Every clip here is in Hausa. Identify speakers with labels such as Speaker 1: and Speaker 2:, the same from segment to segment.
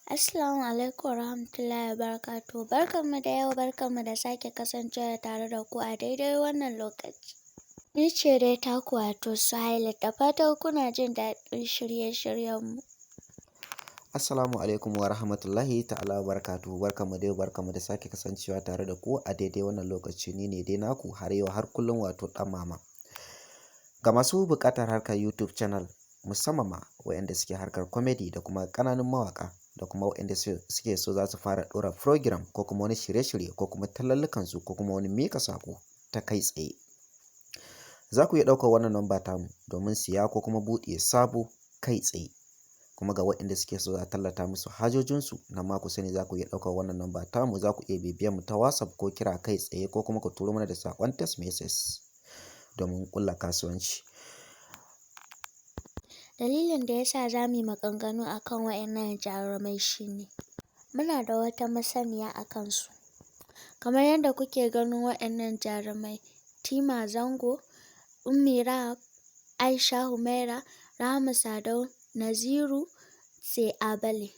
Speaker 1: Assalamu alaikum warahmatullahi wabarakatuh. Barkanmu da yau, barkanmu da sake kasancewa tare da ku a daidai wannan lokaci. Ni ce dai taku wato Suhaila, da fatan kuna jin daɗin shirye-shiryenmu.
Speaker 2: Assalamu alaikum wa rahmatullahi ta'ala wa barakatuhu. Barkanmu da yau, barkanmu da sake kasancewa tare da ku a daidai wannan lokaci. Ni ne dai naku har yau har kullum wato ɗan mama. Ga masu buƙatar harkar YouTube channel musamman ma waɗanda suke harkar comedy da kuma ƙananun mawaƙa da kuma waɗanda suke so za su fara ɗora program ko kuma wani shirye-shirye ko kuma tallallukansu ko kuma wani miƙa saƙo ta kai tsaye. Za ku iya ɗaukar wannan namba tamu domin siya ko kuma buɗe sabo kai tsaye. Kuma ga waɗanda suke so a tallata musu hajojinsu nan ma ku sani za ku iya ɗaukar wannan namba tamu, za ku iya bibiyar mu ta WhatsApp ko kira kai tsaye ko kuma ku turo mana da saƙon text message domin ƙulla kasuwanci.
Speaker 1: Dalilin da ya sa za mu yi maganganu a kan waɗannan jarumai shi ne, muna da wata masaniya a kansu. Kamar yadda kuke ganin waɗannan jarumai, Tima Zango, Ummi Rahab, Aisha Humaira, Rahama Sadau, Naziru, sai Abale.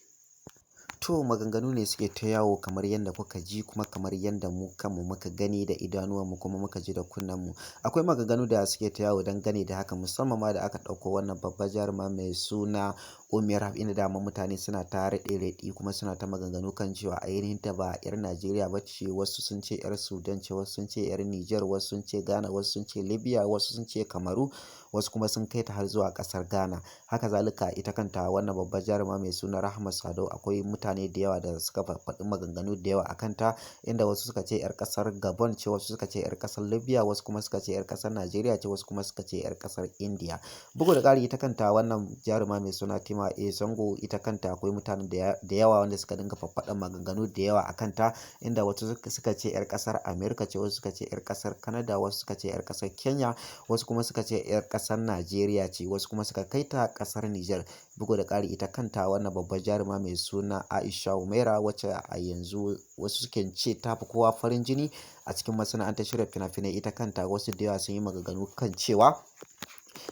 Speaker 2: To maganganu ne suke ta yawo kamar yadda kuka ji kuma kamar yadda mu kanmu muka gani da idanuwanmu kuma muka ji da kunnenmu. Akwai maganganu da suke ta yawo dangane da haka, musamman ma da aka ɗauko wannan babbar jaruma mai suna Ummi Rahab, inda dama mutane suna ta raɗe-raɗi kuma suna ta maganganu kan cewa ainihin ta ba 'yar Najeriya ba ce. Wasu sun ce 'yar Sudan ce, wasu sun ce 'yar Nijar, wasu sun ce Ghana, wasu sun ce Libya, wasu sun ce Kamaru, wasu kuma sun kai ta har zuwa ƙasar Ghana. Haka zalika ita kanta wannan babbar jaruma mai suna Rahama Sadau, akwai mutane da yawa da suka faɗi maganganu da yawa a kanta, inda wasu suka ce 'yar ƙasar Gabon ce, wasu suka ce 'yar ƙasar Libya, wasu kuma suka ce 'yar ƙasar Najeriya ce, wasu kuma suka ce 'yar ƙasar India. Bugu da ƙari ita kanta wannan jaruma mai suna Tima Zango, ita kanta akwai mutane da yawa wanda suka dinga faffaɗan maganganu da yawa a kanta, inda wasu suka ce 'yar ƙasar Amerika ce, wasu suka ce 'yar ƙasar Canada, wasu suka ce 'yar ƙasar Kenya, wasu kuma suka ce 'yar ƙasar Najeriya ce, wasu kuma suka kai ta ƙasar Nijar. Bugu da ƙari ita kanta wannan babbar jaruma mai suna Aisha Humaira, wacce a yanzu wasu suke ce ta fi kowa farin jini a cikin masana'antar shirya fina-finai. Ita kanta wasu da yawa sun yi maganganu kan cewa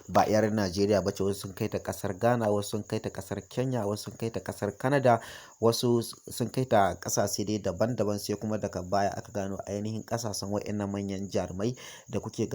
Speaker 2: ba 'yar Najeriya ba ce. Wasu sun kai ta ƙasar Ghana, wasu sun kai ta ƙasar Kenya, wasu sun kai ta ƙasar Canada, wasu sun kai ta ƙasashe dai daban-daban, sai kuma daga baya aka gano ainihin ƙasashen waɗannan manyan jarumai da kuke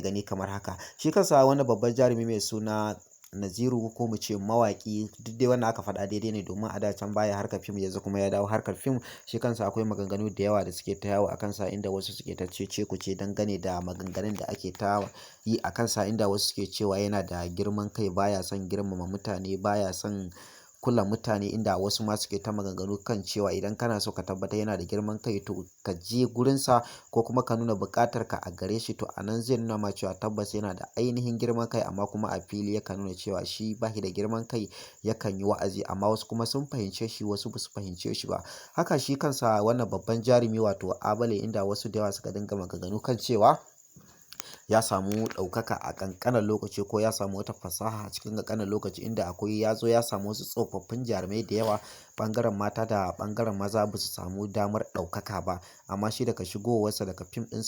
Speaker 2: gani kamar haka. Shi kansa wani babban jarumi mai suna Naziru, ko mu ce mawaƙi, duk dai wannan aka faɗa daidai ne domin a da can baya harkar fim, yanzu kuma ya dawo harkar fim. Shi kansa akwai maganganu da yawa da suke ta yawo a kansa, inda wasu suke ta cece-kuce dangane da maganganun da ake ta yi a kansa, inda wasu suke cewa yana da girman kai, baya son girmama mutane, baya son kula mutane, inda wasu ma suke ta maganganu kan cewa idan kana so ka tabbatar yana da girman kai to ka je gurinsa ko kuma ka nuna buƙatarka a gare shi, to a nan zai nuna ma cewa tabbas yana da ainihin girman kai. Amma kuma a fili yakan nuna cewa shi ba shi da girman kai, yakan yi wa'azi, amma wasu kuma sun fahimce shi, wasu ba su fahimce shi ba. Haka shi kansa wannan babban jarumi wato Abale, inda wasu da yawa suka dinga maganganu kan cewa ya samu ɗaukaka a ƙanƙanin lokaci, ko ya samu wata fasaha a cikin ƙanƙanin lokaci, inda akwai ya zo ya samu wasu tsofaffin jarumai da yawa, ɓangaren mata da ɓangaren maza ba su samu damar ɗaukaka ba, amma shi daga shigowarsa daga fim ɗin